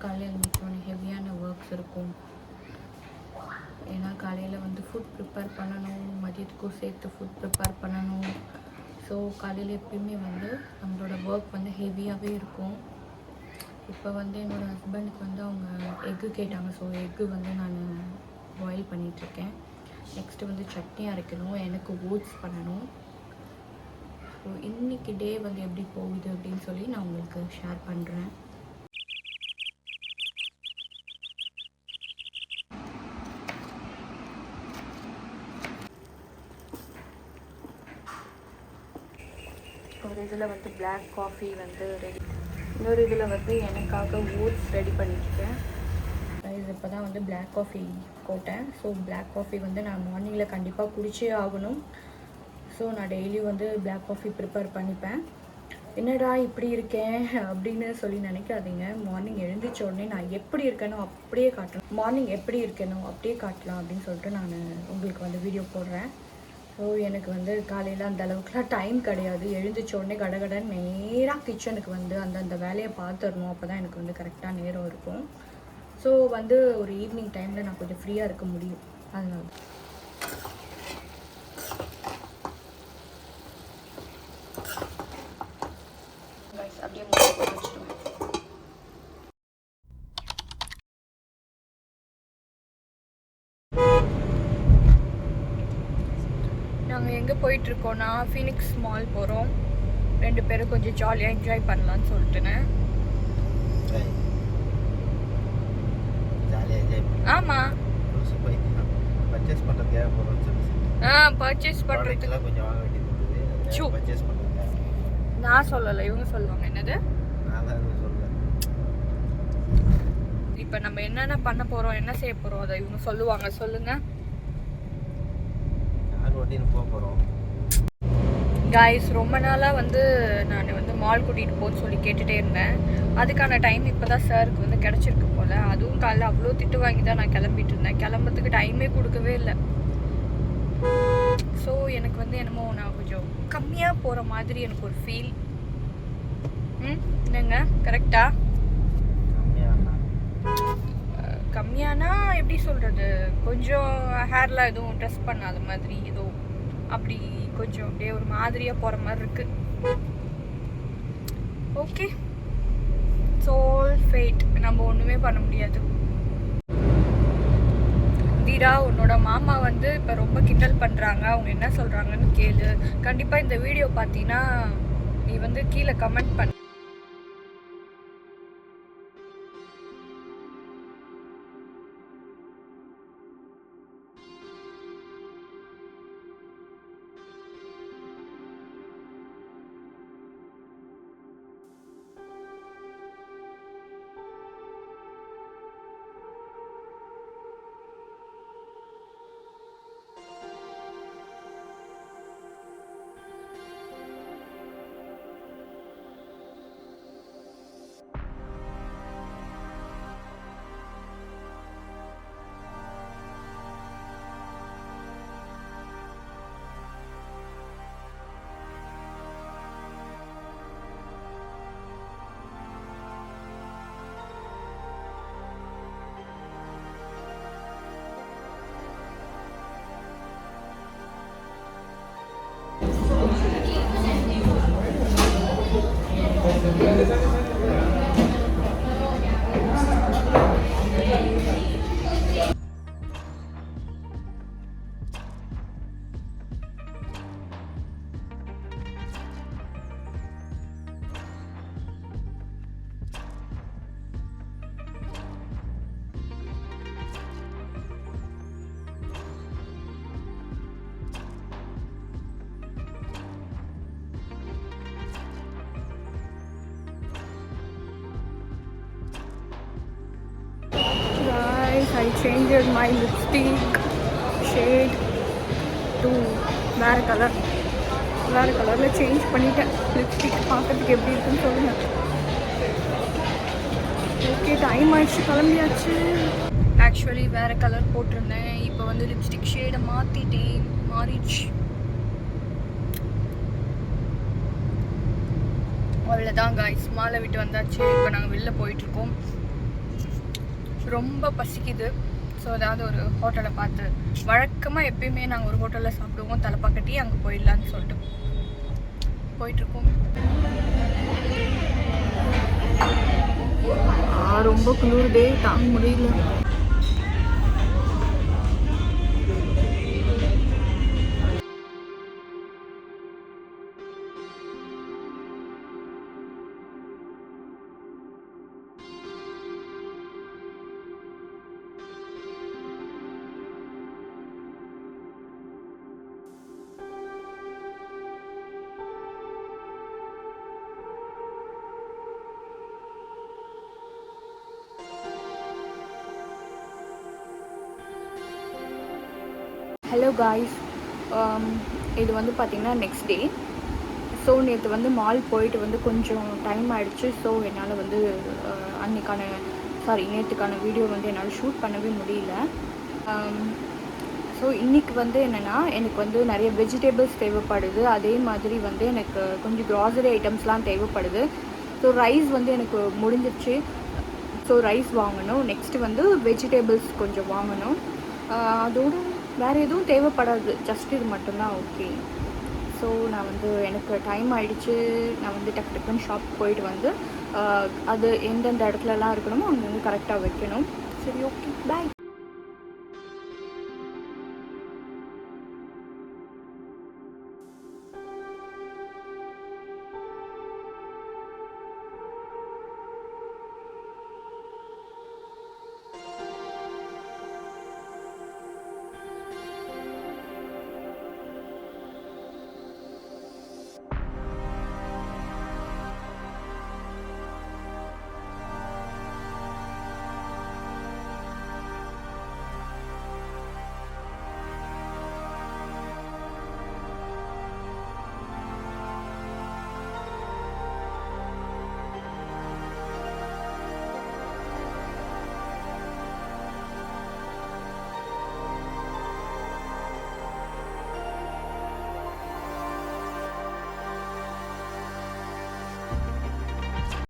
காலையில் எழுந்திரிச்சோன்னே ஹெவியான ஒர்க்ஸ் இருக்கும். ஏன்னா காலையில் வந்து ஃபுட் ப்ரிப்பேர் பண்ணணும், மதியத்துக்கும் சேர்த்து ஃபுட் ப்ரிப்பேர் பண்ணணும். ஸோ காலையில் எப்பயுமே வந்து நம்மளோட ஒர்க் வந்து ஹெவியாகவே இருக்கும். இப்போ வந்து என்னோடய ஹஸ்பண்டுக்கு வந்து அவங்க எக்கு கேட்டாங்க. ஸோ எக்கு வந்து நான் பாயில் பண்ணிகிட்ருக்கேன். நெக்ஸ்ட்டு வந்து சட்னி அரைக்கணும், எனக்கு ஓட்ஸ் பண்ணணும். ஸோ இன்றைக்கி டே வந்து எப்படி போகுது அப்படின்னு சொல்லி நான் உங்களுக்கு ஷேர் பண்ணுறேன். ஒரு இதில் வந்து பிளாக் காஃபி வந்து ரெடி, இன்னொரு இதில் வந்து எனக்காக ஓட்ஸ் ரெடி பண்ணியிருக்கேன். இது இப்போ தான் வந்து பிளாக் காஃபி போட்டேன். ஸோ பிளாக் காஃபி வந்து நான் மார்னிங்கில் கண்டிப்பாக குடிச்சே ஆகணும். ஸோ நான் டெய்லியும் வந்து பிளாக் காஃபி ப்ரிப்பேர் பண்ணிப்பேன். என்னடா இப்படி இருக்கேன் அப்படின்னு சொல்லி நினைக்காதீங்க. மார்னிங் எழுந்திரிச்ச உடனே நான் எப்படி இருக்கேனோ அப்படியே காட்டலாம், மார்னிங் எப்படி இருக்கேனோ அப்படியே காட்டலாம் அப்படின்னு சொல்லிட்டு நான் உங்களுக்கு வந்து வீடியோ போடுறேன். ஸோ எனக்கு வந்து காலையில் அந்த அளவுக்குலாம் டைம் கிடையாது. எழுந்திரிச்ச உடனே கடகடன்னு நேராக கிச்சனுக்கு வந்து அந்த வேலையை பார்த்துடணும். அப்போ தான் எனக்கு வந்து கரெக்டாக நேரம் இருக்கும். ஸோ வந்து ஒரு ஈவினிங் டைமில் நான் கொஞ்சம் ஃப்ரீயாக இருக்க முடியும். அதனால அப்படியே வச்சுடுவேன். நாங்கள் எங்கே போயிட்டுருக்கோன்னா ஃபீனிக்ஸ் மால் போகிறோம். 2 பேரும் கொஞ்சம் ஜாலியாக என்ஜாய் பண்ணலான்னு சொல்லிட்டுன்னு. ஆமாம், பர்ச்சேஸ் பண்ணுறதுக்காக போகிறோம்னு சொல்லி பர்ச்சேஸ் பண்ணுறதுக்கு கொஞ்சம் வாங்க வேண்டியது பர்ச்சேஸ் பண்ணுறதுக்காக. நான் சொல்லலை, இவங்க சொல்லுவாங்க. என்னது? நான் தான் சொல்லலை. இப்போ நம்ம என்னென்ன பண்ண போகிறோம், என்ன செய்ய போகிறோம், அதை இவங்க சொல்லுவாங்க. சொல்லுங்கள். நாங்கள் ஒட்டின்னு போக போகிறோம். காய்ஸ், ரொம்ப நாளாக வந்து நான் வந்து மால் கூட்டிகிட்டு போன்னு சொல்லி கேட்டுகிட்டே இருந்தேன். அதுக்கான டைம் இப்போ தான் சாருக்கு வந்து கிடச்சிருக்கு போல். அதுவும் காலைல அவ்வளோ திட்டு வாங்கி தான் நான் கிளம்பிட்டு இருந்தேன். கிளம்புறதுக்கு டைமே கொடுக்கவே இல்லை. ஸோ எனக்கு வந்து என்னமோ நான் கொஞ்சம் கம்மியாக போகிற மாதிரி எனக்கு ஒரு ஃபீல். என்னங்க கரெக்டா? கம்மியானா எப்படி சொல்கிறது, கொஞ்சம் ஹேர்லாம் எதுவும் ட்ரெஸ் பண்ணாத மாதிரி ஏதோ அப்படி கொஞ்சம் அப்படியே ஒரு மாதிரியாக போகிற மாதிரி இருக்குது. ஓகே, சோல் ஃபேட், நம்ம ஒன்றுமே பண்ண முடியாது. தீரா, உன்னோட மாமா வந்து இப்போ ரொம்ப கிண்டல் பண்ணுறாங்க. அவங்க என்ன சொல்கிறாங்கன்னு கேளு. கண்டிப்பாக இந்த வீடியோ பார்த்தீங்கன்னா நீ வந்து கீழே கமெண்ட் பண்ணு. I changed my lipstick shade to வேறு கலரில் சேஞ்ச் பண்ணிட்டேன். லிப்ஸ்டிக் பார்க்கறதுக்கு எப்படி இருக்குன்னு சொல்லுங்கள். ஓகே, டைம் ஆயிடுச்சு, கிளம்பியாச்சு. ஆக்சுவலி வேறு கலர் போட்டிருந்தேன். இப்போ வந்து லிப்ஸ்டிக் ஷேடை மாறிடுச்சு. அவ்வளோதான் காய்ஸ், மாலை விட்டு வந்தாச்சு. இப்போ நாங்கள் வெளில போயிட்டுருக்கோம். ரொம்ப பசிக்குது. ஸோ ஏதாவது ஒரு ஹோட்டலை பார்த்து, வழக்கமாக எப்பயுமே நாங்கள் ஒரு ஹோட்டலில் சாப்பிடுவோம், தலைப்பாக்கட்டி அங்கே போயிடலான்னு சொல்லிட்டு போயிட்டுருக்கோம். ரொம்ப குளிருதே, தாங்க முடியல. ஹலோ காய்ஸ், இது வந்து பார்த்திங்கன்னா நெக்ஸ்ட் டே. ஸோ நேற்று வந்து மால் போயிட்டு வந்து கொஞ்சம் டைம் ஆகிடுச்சு. ஸோ என்னால் வந்து நேற்றுக்கான வீடியோ வந்து என்னால் ஷூட் பண்ணவே முடியல. ஸோ இன்றைக்கி வந்து என்னென்னா, எனக்கு வந்து நிறைய வெஜிடபிள்ஸ் தேவைப்படுது. அதே மாதிரி வந்து எனக்கு கொஞ்சம் க்ராசரி ஐட்டம்ஸ்லாம் தேவைப்படுது. ஸோ ரைஸ் வந்து எனக்கு முடிஞ்சிருச்சு. ஸோ ரைஸ் வாங்கணும். நெக்ஸ்ட்டு வந்து வெஜிடபிள்ஸ் கொஞ்சம் வாங்கணும். அதோடு வேறு எதுவும் தேவைப்படாது, ஜஸ்ட் இது மட்டும்தான். ஓகே. ஸோ நான் வந்து எனக்கு டைம் ஆகிடுச்சு. நான் வந்து டக்குன்னு ஷாப் போயிட்டு வந்து அது எந்தெந்த இடத்துலலாம் இருக்கணுமோ அங்கே வந்து கரெக்டாக வைக்கணும். சரி, ஓகே, பாய்.